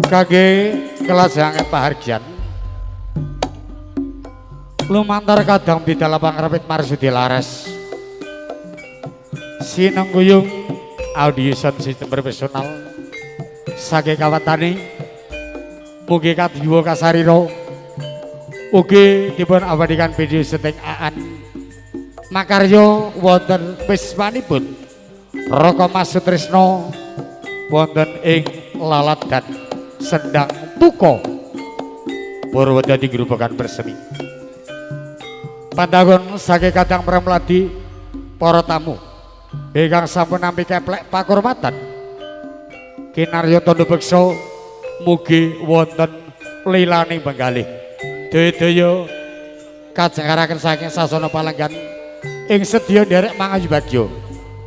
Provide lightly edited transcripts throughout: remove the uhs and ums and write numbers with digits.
Kangge kelasange pahargyan lumantar kadang bidalapang repit marsudi laras sinengguyung audio sound system profesional saking kawatane mugi kadhiwa kasarira ugi dipun abadikan video setting aan makarya wonten wismanipun Raka Mas Sutrisno wonten ing Lalat dan Sendang Tuko Purwodadi Grubagan Bersemi Pandangun saking kadang Pramladi para tamu ingkang sampun nampi keplek pakurmatan kinarya tandha beksa mugi wonten lilaning penggalih daya kajengaraken saking sasana palenggan ing sedya nderek mangayu bagya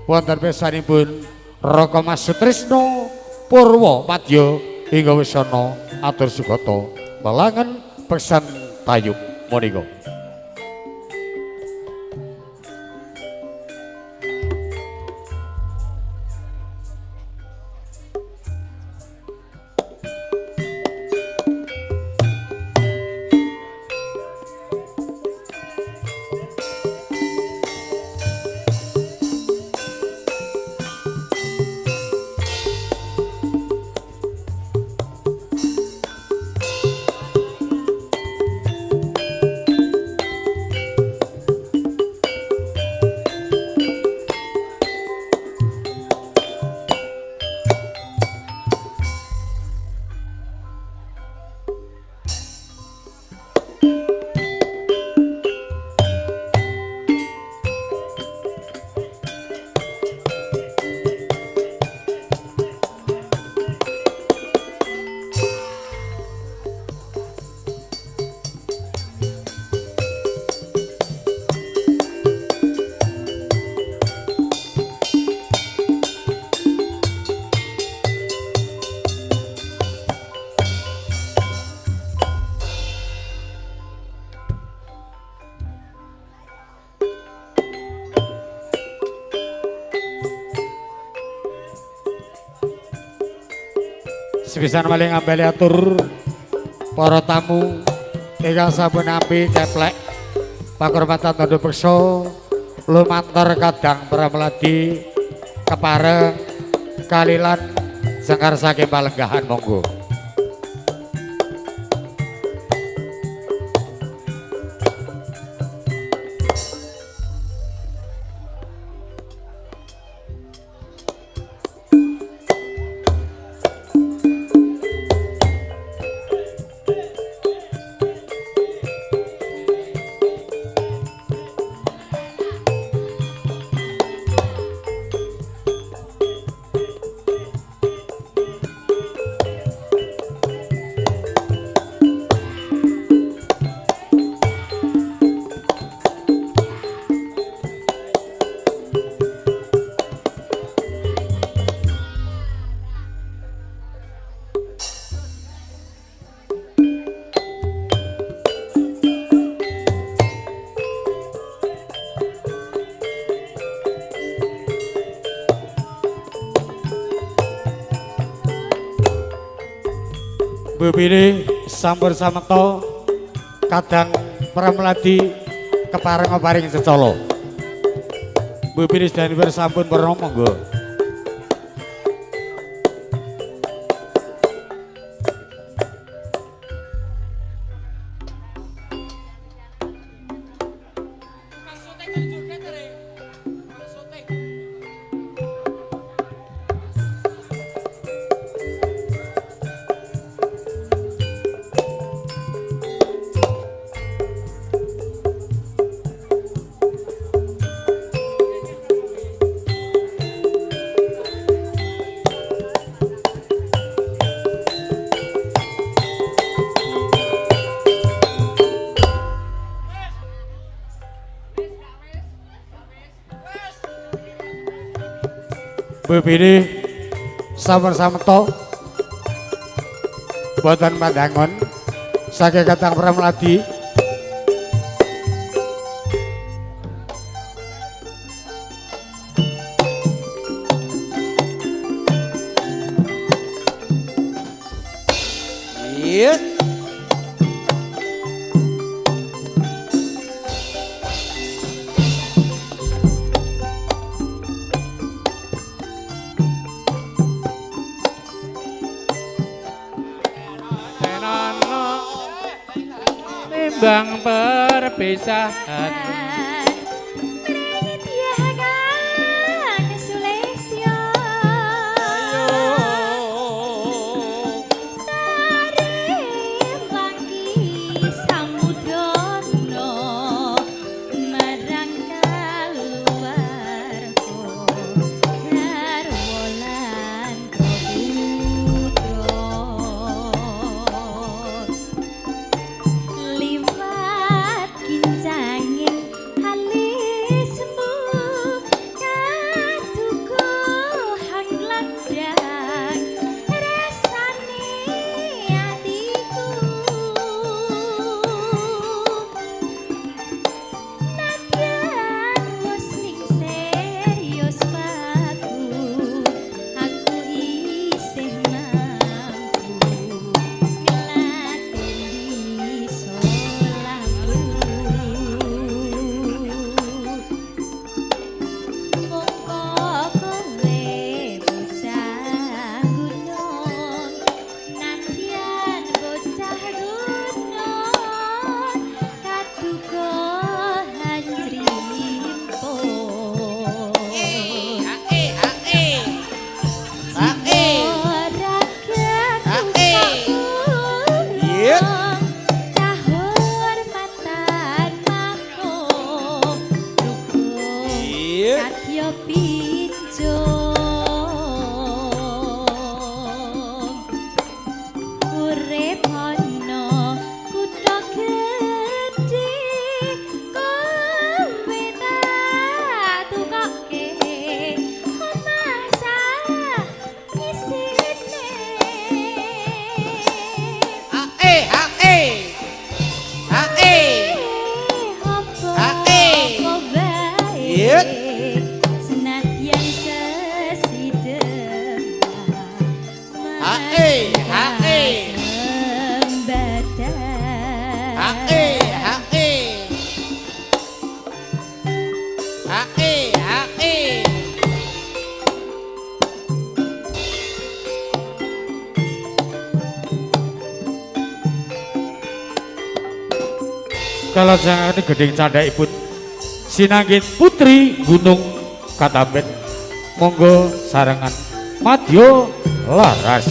wonten pesanipun Raka Mas Sutrisno Purwomadya hingga wisana atur sugata lelangan pesan tayub monika. Sepisan maling ambali atur para tamu ingkang sampun nampi keplek pakurmatan tandha beksa lumantar kadang Pramladi kepareng kalilan sengkar saking palenggahan monggo. Bubine sampur samekta kadang Pramladi kepareng paring secala. Bubine sedanipun sampun purna monggo. bebini sampun-sameta boten pandangon saking Katang Pramladi. Iya. Timbang perpisahan Merengit ya kan Sulestyo Tarim wangi samudana marang kaluwarga garwa lan putra liwat kincanging alismu kadukuhan landang rasane atiku nadyan wis ning serius paku aku isih mampu ngeladeni solamu mongko kowe bocah gunung nadyan bocah gunung kaduka hanjrimpo Iya. Kahormatan makom rukun Iya. kadya pinjong urip ana kutha gedhe kowe tak tukokke omah sak isine Iya. senadyan sesidhah Kalajengane gedeng candhaipun sinanggit putri Gunung Katambet. Monggo sarengan madya laras.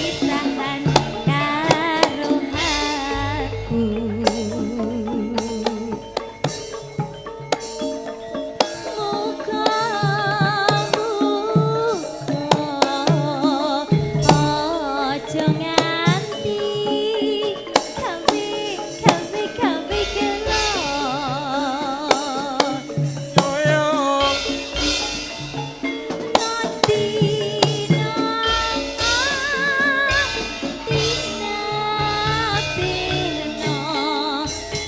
pisahan karo aku. Ojo nganti kawe gelo Nodina beno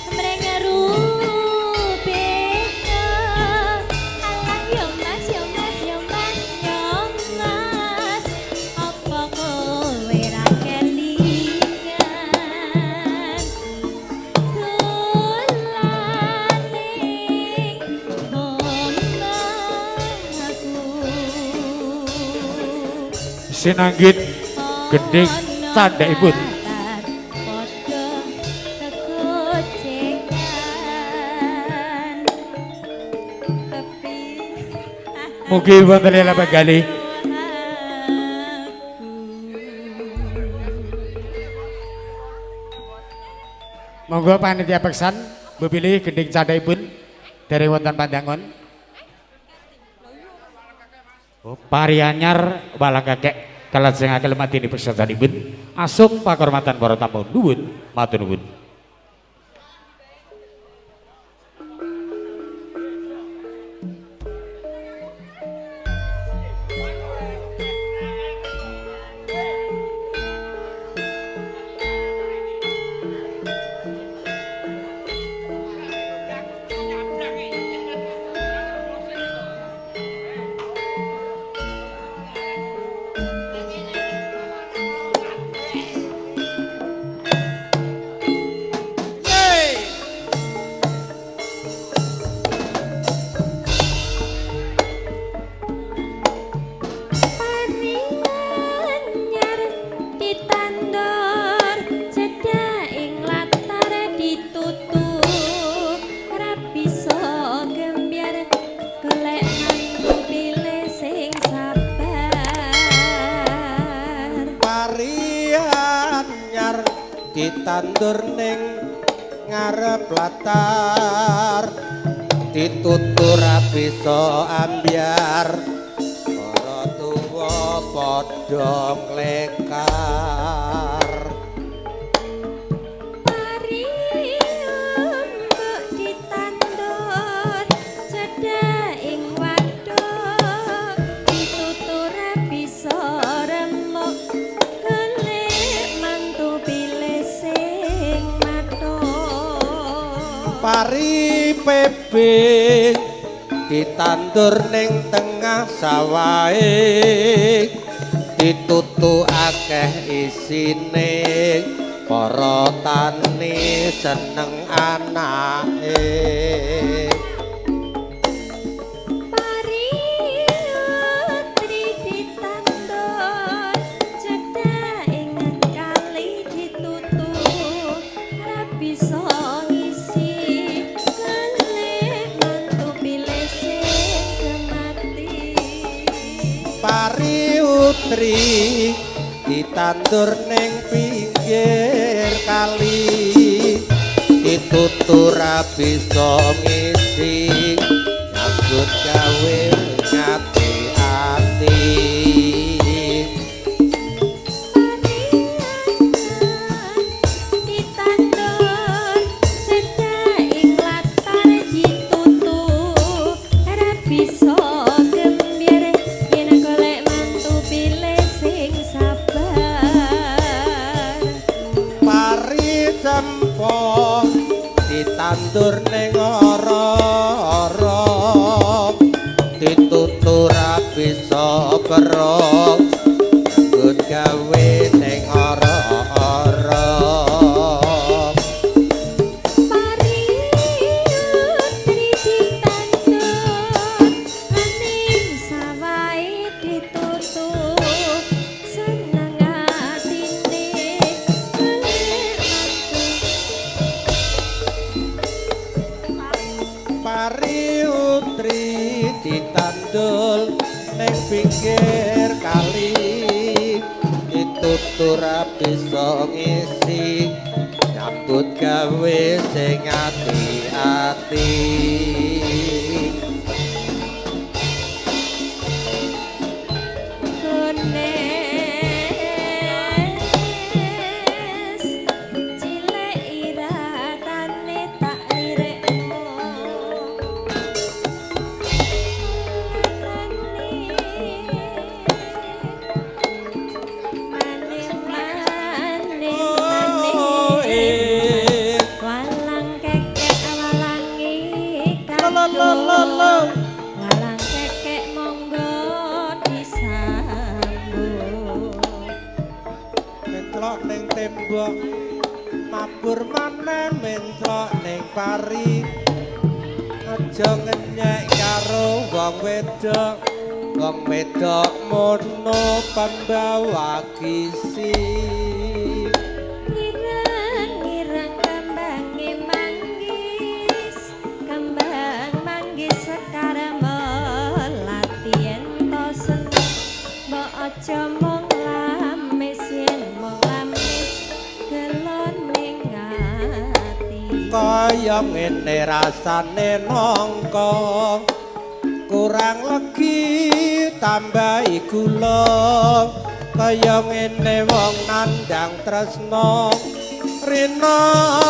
mrengeru beno alah yo mas apa kowe ra kelingan dolaning omahku Sinanggit gending candhaipun. Padha kegocengan tapi Mugi wonten ing penggalih. Monggo panitia beksan bepilih gending candhaipun dari wonten pandangon. Pari anyar walang kakek kalajengaken lemadini pesertanipun asung pakurmatan para tamu nuwun matur nuwun. Ditandur ning ngarep latar ditutur bisa ambyar para tuwa padha nglekar pari mbok ditandur cedhak ing waduk ditutur bisa remuk golek mantu pilih sing matuk pari pebing ditandur ning tengah sawahe ditutu akeh isine para tani seneng anake pari utri ditandur cedhak ing kali ditutu ora bisa ngisi golek mantu pilih sing kemati pari utri ditandur ning pinggir kali ditutur bisa ngisi nyambut gawe ngati ati ditandur cedhak ing latar ditutu ora bisa gembir yen golek mantu pilih sing sabar pari cempo ditandur ning ora-ora ditutur bisa kerok nggut gawe ning ora-ora pari utri ditandur aning sawahe ditutu seneng atine golek pari utri ditandul ning pinggir kali ora bisa ngisi nyambut gawe sing ati-ati Gones cilek iratane tak lirekno walang kekek walangi kadung walang kekek monggo disambut mentlok ning tembok mabur maneh mentlok ning pari aja ngenyek karo wong wedok mono pambawa kisi ireng-ireng kembange manggis kembang manggis sekar melati ento seni mbok aja mung lamis yen mung lamis gelon ning ati kaya ngene rasane nangka kurang legi tambahi gula kaya ngene wong nandang tresno rina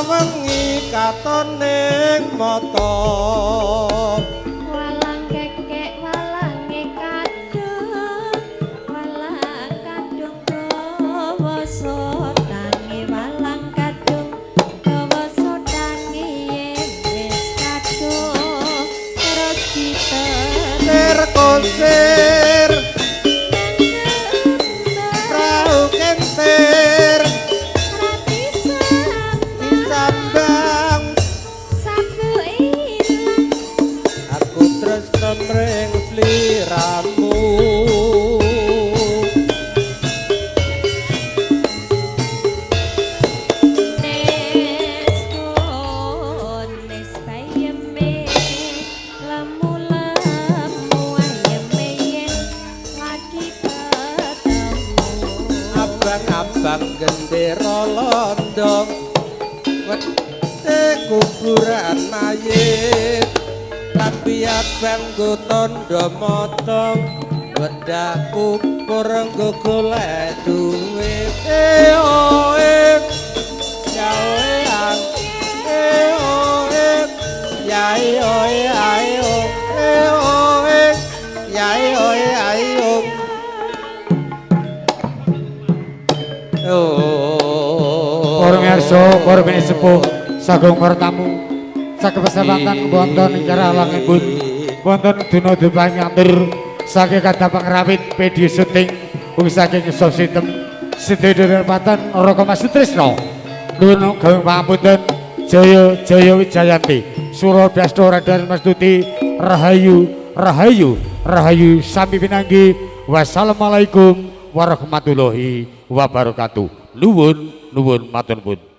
wengi katon ning mata walang kekek walange kadung walang kadung dawa sodange walang kadung dawa sodange yen wis kadung terus kusir prau kentir disambang sabu ilang aku tresno mring sliramu nes bayeme lemu-lemu ayeme yen lagi ketemu abang-abang gendera londong wete kuburan mayit tapi abang go tondo motong wedah kubur nggo golek duit ya oyang yai oi ayo yai oi ayo Para ngarsa, para sepuh sagung para tamu saged pesawatan wonten ing Karalangipun wonten dina depan ngantur saking kadapang rawit PD syuting ugi saking Sositem sedherek patan Raka Mas Sutrisno nuwun gawing pangapunten Jaya Jaya Wijayanti Surabasta Raden Mastuti Rahayu Rahayu Rahayu sami pinanggi wassalamualaikum warahmatullahi wabarakatuh nuwun nuwun matur nuwun